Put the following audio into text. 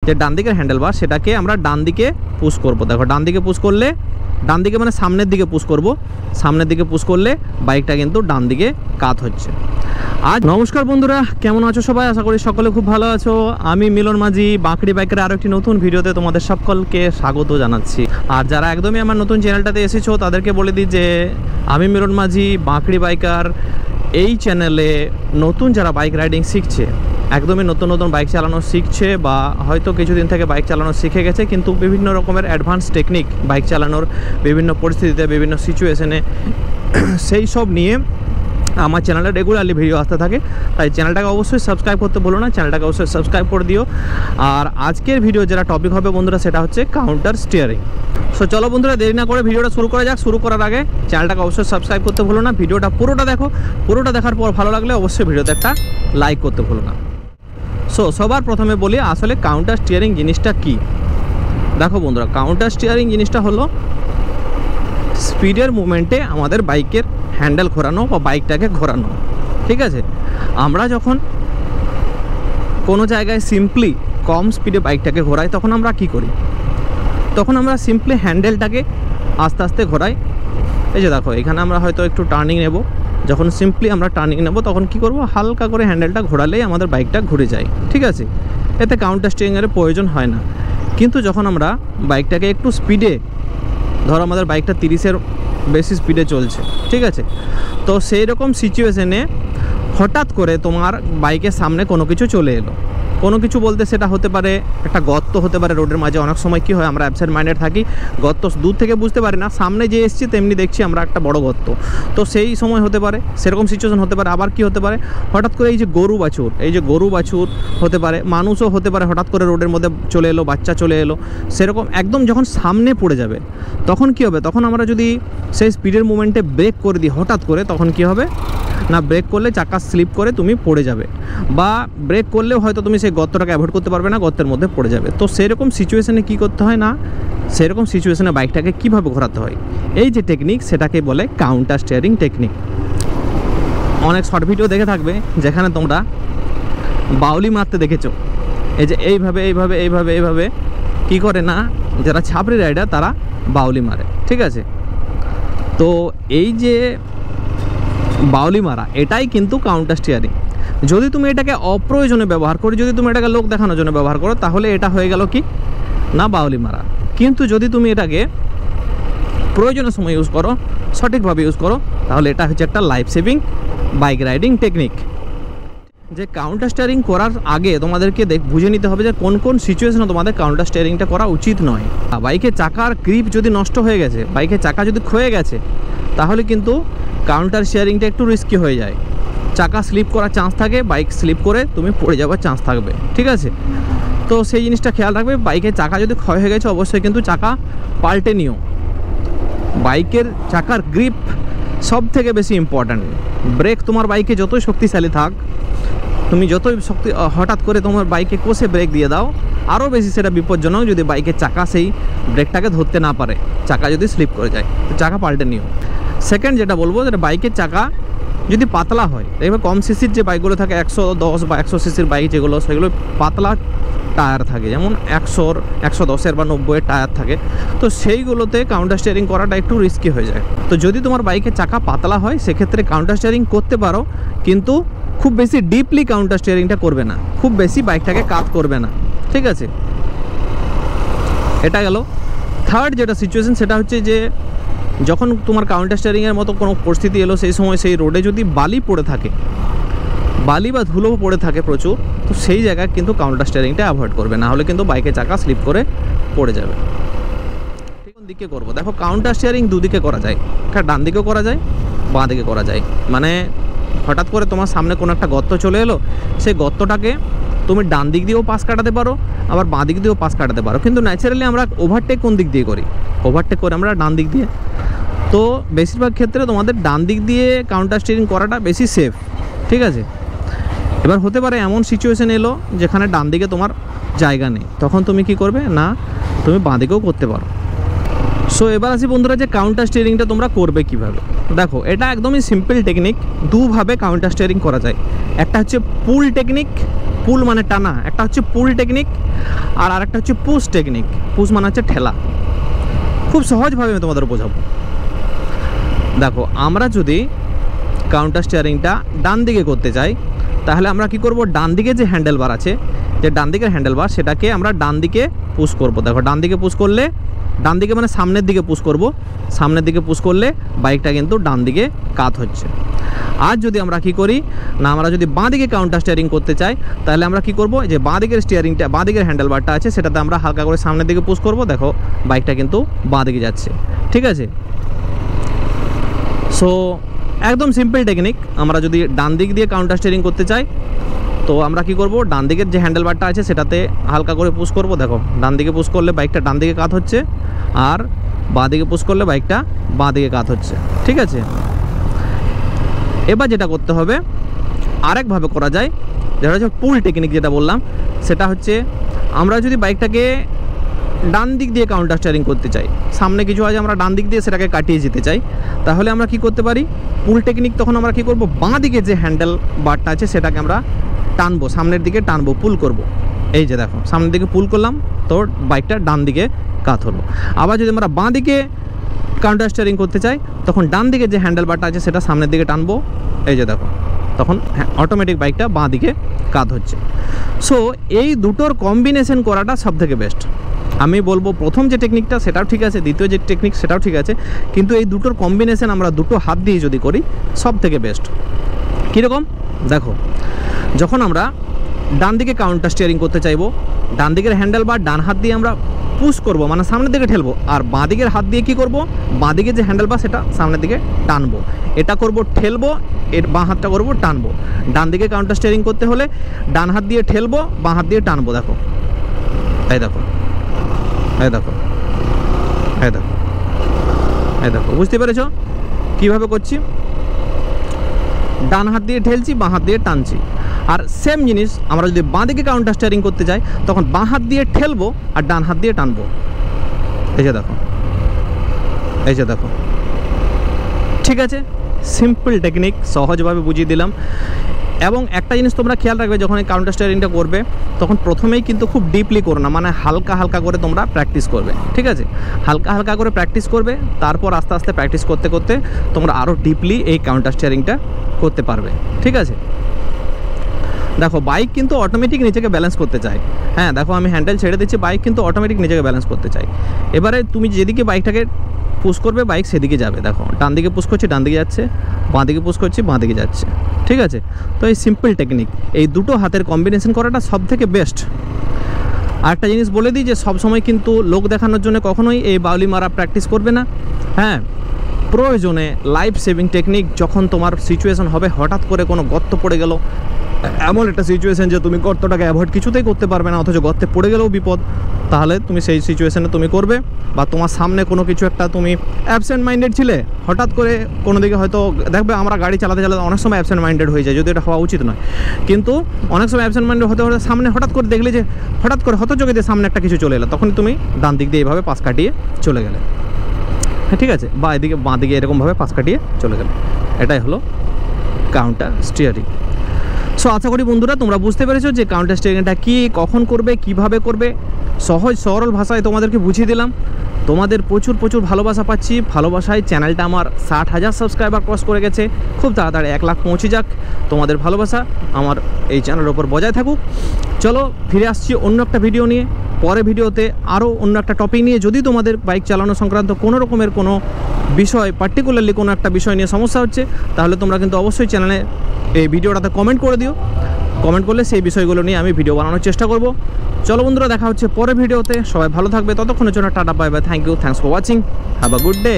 যে ডান দিকের হ্যান্ডেল বার সেটাকে আমরা ডান দিকে পুশ করব। দেখো ডান দিকে পুশ করলে, ডান দিকে মানে সামনের দিকে পুশ করব, সামনের দিকে পুশ করলে বাইকটা কিন্তু ডান দিকে কাত হচ্ছে। আজ নমস্কার বন্ধুরা, কেমন আছো সবাই? আশা করি সকলে খুব ভালো আছো। আমি মিলন মাঝি, বাঁকড়ি বাইকের আরও একটি নতুন ভিডিওতে তোমাদের সকলকে স্বাগত জানাচ্ছি। আর যারা একদমই আমার নতুন চ্যানেলটাতে এসেছো তাদেরকে বলে দিই যে আমি মিলন মাঝি, বাঁকড়ি বাইকার এই চ্যানেলে নতুন যারা বাইক রাইডিং শিখছে, একদমই নতুন নতুন বাইক চালানো শিখছে বা হয়তো কিছুদিন থেকে বাইক চালানো শিখে গেছে কিন্তু বিভিন্ন রকমের অ্যাডভান্স টেকনিক বাইক চালানোর বিভিন্ন পরিস্থিতিতে, বিভিন্ন সিচুয়েশনে, সেই সব নিয়ে আমার চ্যানেলে রেগুলারলি ভিডিও আসতে থাকে। তাই চ্যানেলটাকে অবশ্যই সাবস্ক্রাইব করতে ভুলো না, চ্যানেলটাকে অবশ্যই সাবস্ক্রাইব করে দিও। আর আজকের ভিডিও যেটা টপিক হবে বন্ধুরা সেটা হচ্ছে কাউন্টার স্টিয়ারিং। সো চলো বন্ধুরা, দেরি না করে ভিডিওটা শুরু করা যাক। শুরু করার আগে চ্যানেলটাকে অবশ্যই সাবস্ক্রাইব করতে ভুলো না, ভিডিওটা পুরোটা দেখো, পুরোটা দেখার পর ভালো লাগলে অবশ্যই ভিডিওতে একটা লাইক করতে ভুলো না। সো সবার প্রথমে বলি আসলে কাউন্টার স্টিয়ারিং জিনিসটা কি। দেখো বন্ধুরা, কাউন্টার স্টিয়ারিং জিনিসটা হলো স্পিডের মুভমেন্টে আমাদের বাইকের হ্যান্ডেল ঘোরানো বা বাইকটাকে ঘোরানো। ঠিক আছে, আমরা যখন কোনো জায়গায় সিম্পলি কম স্পিডে বাইকটাকে ঘোরাই তখন আমরা কি করি? তখন আমরা সিম্পলি হ্যান্ডেলটাকে আস্তে আস্তে ঘোরাই। এই যে দেখো, এখানে আমরা হয়তো একটু টার্নিং নেব, যখন সিম্পলি আমরা টার্নিং নেব তখন কি করব? হালকা করে হ্যান্ডেলটা ঘোরালেই আমাদের বাইকটা ঘুরে যায়। ঠিক আছে, এতে কাউন্টার স্টিয়ারিংয়ের প্রয়োজন হয় না। কিন্তু যখন আমরা বাইকটাকে একটু স্পিডে, ধরো আমাদের বাইকটা 30-এর বেশি স্পিডে চলছে, ঠিক আছে, তো সেই রকম সিচুয়েশনে হঠাৎ করে তোমার বাইকের সামনে কোনো কিছু চলে এলো। কোনো কিছু বলতে সেটা হতে পারে একটা গর্ত হতে পারে রোডের মাঝে। অনেক সময় কি হয়, আমরা অ্যাবসেন্ট মাইন্ডেড থাকি, গর্ত দূর থেকে বুঝতে পারি না, সামনে যে এসছি তেমনি দেখছি আমরা একটা বড় গর্ত। তো সেই সময় হতে পারে, সেরকম সিচুয়েশন হতে পারে। আবার কি হতে পারে, হঠাৎ করে এই যে গরু বাছুর হতে পারে, মানুষও হতে পারে, হঠাৎ করে রোডের মধ্যে চলে এলো, বাচ্চা চলে এলো, সেরকম একদম যখন সামনে পড়ে যাবে তখন কি হবে? তখন আমরা যদি সেই স্পিডের মুভমেন্টে ব্রেক করে দিই হঠাৎ করে, তখন কি হবে না, ব্রেক করলে চাকা স্লিপ করে তুমি পড়ে যাবে, বা ব্রেক করলেও হয়তো তুমি সেই গর্তটাকে অ্যাভয়েড করতে পারবে না, গর্তের মধ্যে পড়ে যাবে। তো সেরকম সিচুয়েশনে কি করতে হয় না, সেরকম সিচুয়েশনে বাইকটাকে কিভাবে ঘোরাতে হয়, এই যে টেকনিক সেটাকে বলে কাউন্টার স্টিয়ারিং টেকনিক। অনেক শর্ট ভিডিও দেখে থাকবে যেখানে তোমরা বাউলি মারতে দেখেছো। এই যে এইভাবে কি করে না, যারা ছাপড়ি রাইডার তারা বাউলি মারে। ঠিক আছে, তো এই যে বাউলি মারা, এটাই কিন্তু কাউন্টার স্টিয়ারিং। যদি তুমি এটাকে অপ্রয়োজনে ব্যবহার করো, যদি তুমি এটাকে লোক দেখানোর জন্য ব্যবহার করো, তাহলে এটা হয়ে গেল কি না, বাউলি মারা। কিন্তু যদি তুমি এটাকে প্রয়োজনের সময় ইউজ করো, সঠিকভাবে ইউজ করো, তাহলে এটা হচ্ছে একটা life saving bike riding technique. যে কাউন্টার স্টিয়ারিং করার আগে তোমাদেরকে বুঝে নিতে হবে যে কোন কোন সিচুয়েশনে তোমাদের কাউন্টার স্টিয়ারিংটা করা উচিত নয়। বাইকের চাকার গ্রিপ যদি নষ্ট হয়ে গেছে, বাইকের চাকা যদি ক্ষয়ে গেছে, তাহলে কিন্তু কাউন্টার স্টিয়ারিংটা একটু রিস্কি হয়ে যায়। চাকা স্লিপ করার চান্স থাকে, বাইক স্লিপ করে তুমি পড়ে যাওয়ার চান্স থাকবে। ঠিক আছে, তো সেই জিনিসটা খেয়াল রাখবে। বাইকের চাকা যদি ক্ষয় হয়ে গেছে অবশ্যই কিন্তু চাকা পাল্টে নিও। বাইকের চাকার গ্রিপ সব থেকে বেশি ইম্পর্ট্যান্ট। ব্রেক তোমার বাইকে যতই শক্তিশালী থাক, তুমি যতই হঠাৎ করে তোমার বাইকে কষে ব্রেক দিয়ে দাও, আরও বেশি সেটা বিপজ্জনক যদি বাইকের চাকা সেই ব্রেকটাকে ধরতে না পারে, চাকা যদি স্লিপ করে যায়, তো চাকা পাল্টে নিও। সেকেন্ড যেটা বলবো, যেটা বাইকের চাকা যদি পাতলা হয়, দেখবে কম সিসির যে বাইকগুলো থাকে 110 বা 100 সিসির বাইক যেগুলো, সেগুলো পাতলা টায়ার থাকে, যেমন 100, 110 বা 90 টায়ার থাকে, তো সেইগুলোতে কাউন্টার স্টিয়ারিং করাটা একটু রিস্কি হয়ে যায়। তো যদি তোমার বাইকের চাকা পাতলা হয় সেক্ষেত্রে কাউন্টার স্টিয়ারিং করতে পারো, কিন্তু খুব বেশি ডিপলি কাউন্টার স্টিয়ারিংটা করবে না, খুব বেশি বাইকটাকে কাত করবে না। ঠিক আছে, এটা গেল। থার্ড যেটা সিচুয়েশন সেটা হচ্ছে যে যখন তোমার কাউন্টার স্টিয়ারিংয়ের মতো কোনো পরিস্থিতি এলো, সেই সময় সেই রোডে যদি বালি পড়ে থাকে, বালি বা ধুলো পড়ে থাকে প্রচুর, তো সেই জায়গায় কিন্তু কাউন্টার স্টিয়ারিংটা অ্যাভয়েড করবে, না হলে কিন্তু বাইকের চাকা স্লিপ করে পড়ে যাবে। কোন দিকে করবো? দেখো, কাউন্টার স্টিয়ারিং দুদিকে করা যায়, একটা ডান দিকেও করা যায়, বাঁ দিকে করা যায়। মানে হঠাৎ করে তোমার সামনে কোনো একটা গর্ত চলে এলো, সেই গর্তটাকে তুমি ডান দিক দিয়েও পাশ কাটাতে পারো, আবার বাঁ দিক দিয়েও পাশ কাটাতে পারো। কিন্তু ন্যাচারালি আমরা ওভারটেক কোন দিক দিয়ে করি? ওভারটেক করে আমরা ডান দিক দিয়ে। তো বেশিরভাগ ক্ষেত্রে তোমাদের ডান দিক দিয়ে কাউন্টার স্টিয়ারিং করাটা বেশি সেফ। ঠিক আছে, এবার হতে পারে এমন সিচুয়েশন এলো যেখানে ডান দিকে তোমার জায়গা নেই, তখন তুমি কি করবে না, তুমি বাঁ দিকেও করতে পারো। সো এবার আসি বন্ধুরা, যে কাউন্টার স্টিয়ারিংটা তোমরা করবে কিভাবে। দেখো, এটা একদমই সিম্পল টেকনিক। দুভাবে কাউন্টার স্টিয়ারিং করা যায়। একটা হচ্ছে পুল টেকনিক, পুল মানে টানা, একটা হচ্ছে পুল টেকনিক আর আরেকটা হচ্ছে পুশ টেকনিক। পুশ মানে হচ্ছে ঠেলা। খুব সহজভাবে আমি তোমাদের বোঝাবো। দেখো, আমরা যদি কাউন্টার স্টিয়ারিংটা ডান দিকে করতে চাই, তাহলে আমরা কি করব, ডান দিকে যে হ্যান্ডেলবার আছে, যে ডান দিকের হ্যান্ডেলবার, সেটাকে আমরা ডান দিকে পুশ করব। দেখো, ডান দিকে পুশ করলে, ডান দিকে মানে সামনের দিকে পুশ করব, সামনের দিকে পুশ করলে বাইকটা কিন্তু ডান দিকে কাত হচ্ছে। আর যদি আমরা কি করি না, আমরা যদি বাঁ দিকে কাউন্টার স্টিয়ারিং করতে চাই, তাহলে আমরা কি করব, যে বাঁ দিকের স্টিয়ারিংটা, বাঁ দিকের হ্যান্ডেলবারটা আছে, সেটাতে আমরা হালকা করে সামনের দিকে পুশ করব। দেখো, বাইকটা কিন্তু বাঁ দিকে যাচ্ছে। ঠিক আছে, সো একদম সিম্পল টেকনিক। আমরা যদি ডান দিক দিয়ে কাউন্টার স্টিয়ারিং করতে চাই, তো আমরা কি করব, ডান দিকের যে হ্যান্ডেলবারটা আছে সেটাতে হালকা করে পুশ করব। দেখো, ডান দিকে পুশ করলে বাইকটা ডান দিকে কাত হচ্ছে, আর বাঁ দিকে পুশ করলে বাইকটা বাঁ দিকে কাত হচ্ছে। ঠিক আছে, এবার যেটা করতে হবে, আরেকভাবে করা যায়, যেটা হচ্ছে পুল টেকনিক যেটা বললাম, সেটা হচ্ছে আমরা যদি বাইকটাকে ডান দিক দিয়ে কাউন্টার স্টিয়ারিং করতে চাই, সামনে কিছু আছে, আমরা ডান দিক দিয়ে সেটাকে কাটিয়ে যেতে চাই, তাহলে আমরা কি করতে পারি, পুল টেকনিক। তখন আমরা কি করব, বাঁ দিকে যে হ্যান্ডেল বারটা আছে সেটাকে আমরা টানবো, সামনের দিকে টানবো, পুল করব। এই যে দেখো, সামনের দিকে পুল করলাম, তো বাইকটা ডান দিকে কাত হলো। আবার যদি আমরা বাঁ দিকে কাউন্টার স্টিয়ারিং করতে চাই, তখন ডান দিকে যে হ্যান্ডেল বারটা আছে সেটা সামনের দিকে টানবো। এই যে দেখো, তখন অটোমেটিক বাইকটা বাঁ দিকে কাত হচ্ছে। সো এই দুটোর কম্বিনেশন করাটা সবথেকে বেস্ট। আমি বলবো প্রথম যে টেকনিকটা সেটাও ঠিক আছে, দ্বিতীয় যে টেকনিক সেটাও ঠিক আছে, কিন্তু এই দুটোর কম্বিনেশন আমরা দুটো হাত দিয়ে যদি করি, সব থেকে বেস্ট। কীরকম দেখো, যখন আমরা ডান দিকে কাউন্টার স্টিয়ারিং করতে চাইবো, ডান দিকের হ্যান্ডেল বার ডান হাত দিয়ে আমরা পুশ করব, মানে সামনের দিকে ঠেলবো, আর বাঁ দিকের হাত দিয়ে কী করব, বাঁ দিকে যে হ্যান্ডেল বার সেটা সামনের দিকে টানবো। এটা করব ঠেলবো, এর বাঁ হাতটা করবো টানবো। ডান দিকে কাউন্টার স্টিয়ারিং করতে হলে ডান হাত দিয়ে ঠেলবো, বাঁ হাত দিয়ে টানবো। দেখো, এই দেখো, এই দেখো, এই দেখো, এই দেখো, বুঝতে পেরেছ কীভাবে করছি? ডান হাত দিয়ে ঠেলছি, বাঁ হাত দিয়ে টানছি। আর সেম জিনিস আমরা যদি বাঁ দিকে কাউন্টার স্টিয়ারিং করতে চাই, তখন বাঁ হাত দিয়ে ঠেলবো আর ডান হাত দিয়ে টানবো। এই যে দেখো, এই যে দেখো, ঠিক আছে, সিম্পল টেকনিক, সহজভাবে বুঝিয়ে দিলাম। এবং একটা জিনিস তোমরা খেয়াল রাখবে, যখন এই কাউন্টার স্টিয়ারিংটা করবে, তখন প্রথমেই কিন্তু খুব ডিপলি করো না, মানে হালকা হালকা করে তোমরা প্র্যাকটিস করবে। ঠিক আছে, হালকা হালকা করে প্র্যাকটিস করবে, তারপর আস্তে আস্তে প্র্যাকটিস করতে করতে তোমরা আরও ডিপলি এই কাউন্টার স্টিয়ারিংটা করতে পারবে। ঠিক আছে, দেখো, বাইক কিন্তু অটোমেটিক নিজেকে ব্যালেন্স করতে চায়। হ্যাঁ, দেখো, আমি হ্যান্ডেল ছেড়ে দিচ্ছি, বাইক কিন্তু অটোমেটিক নিজেকে ব্যালেন্স করতে চায়। এবারে তুমি যেদিকে বাইকটাকে পুশ করবে, বাইক সেদিকে যাবে। দেখো, ডান দিকে পুশ করছি, ডান দিকে যাচ্ছে, বাঁ দিকে পুশ করছি, বাঁ দিকে যাচ্ছে। ঠিক আছে, তো এই সিম্পল টেকনিক, এই দুটো হাতের কম্বিনেশন করাটা সব থেকে বেস্ট। আর একটা জিনিস বলে দিই, যে সবসময় কিন্তু লোক দেখানোর জন্য কখনোই এই বাউলি মারা প্র্যাকটিস করবে না। হ্যাঁ, প্রয়োজনে লাইফ সেভিং টেকনিক, যখন তোমার সিচুয়েশন হবে হঠাৎ করে কোনো গর্ত পড়ে গেল, এমন একটা সিচুয়েশন যে তুমি গর্তটাকে অ্যাভয়েড কিছুতেই করতে পারবে না, অথচ গর্তে পড়ে গেলেও বিপদ, তাহলে তুমি সেই সিচুয়েশনে তুমি করবে। বা তোমার সামনে কোনো কিছু একটা, তুমি অ্যাবসেন্ট মাইন্ডেড ছিলে, হঠাৎ করে কোনো দিকে হয়তো দেখবে, আমরা গাড়ি চালাতে চালাতে অনেক সময় অ্যাবসেন্ট মাইন্ডেড হয়ে যায়, যদি এটা হওয়া উচিত নয়, কিন্তু অনেক সময় অ্যাবসেন্ট মাইন্ডেড হতে হতে সামনে হঠাৎ করে দেখলে যে হঠাৎ করে হতচোখে দিয়ে সামনে একটা কিছু চলে এলো, তখন তুমি ডান দিক দিয়ে এইভাবে পাশ কাটিয়ে চলে গেলে। হ্যাঁ, ঠিক আছে, বা এদিকে বাঁ দিকে এরকমভাবে পাশ কাটিয়ে চলে গেলে। এটাই হলো কাউন্টার স্টিয়ারিং। সো আশা করি বন্ধুরা তোমরা বুঝতে পেরেছো যে কাউন্টার স্টিয়ারিংটা কী, কখন করবে, কিভাবে করবে, সহজ সরল ভাষায় তোমাদেরকে বুঝিয়ে দিলাম। তোমাদের প্রচুর প্রচুর ভালোবাসা পাচ্ছি, ভালোবাসায় চ্যানেলটা আমার 60,000 সাবস্ক্রাইবার ক্রস করে গেছে, খুব তাড়াতাড়ি 1 লাখ পৌঁছে যাক। তোমাদের ভালোবাসা আমার এই চ্যানেলের ওপর বজায় থাকুক। চলো ফিরে আসছি অন্য একটা ভিডিও নিয়ে, পরে ভিডিওতে আরও অন্য একটা টপিক নিয়ে। যদি তোমাদের বাইক চালানো সংক্রান্ত কোনো রকমের কোনো বিষয়, পার্টিকুলারলি কোনো একটা বিষয় নিয়ে সমস্যা হচ্ছে, তাহলে তোমরা কিন্তু অবশ্যই চ্যানেলে এই ভিডিওটাতে কমেন্ট করে দিও। কমেন্ট করলে সেই বিষয়গুলো নিয়ে আমি ভিডিও বানানোর চেষ্টা করব। চলো বন্ধুরা, দেখা হচ্ছে পরের ভিডিওতে। সবাই ভালো থাকবে, ততক্ষণের জন্য tata, bye bye, thank you, thanks for watching, have a good day.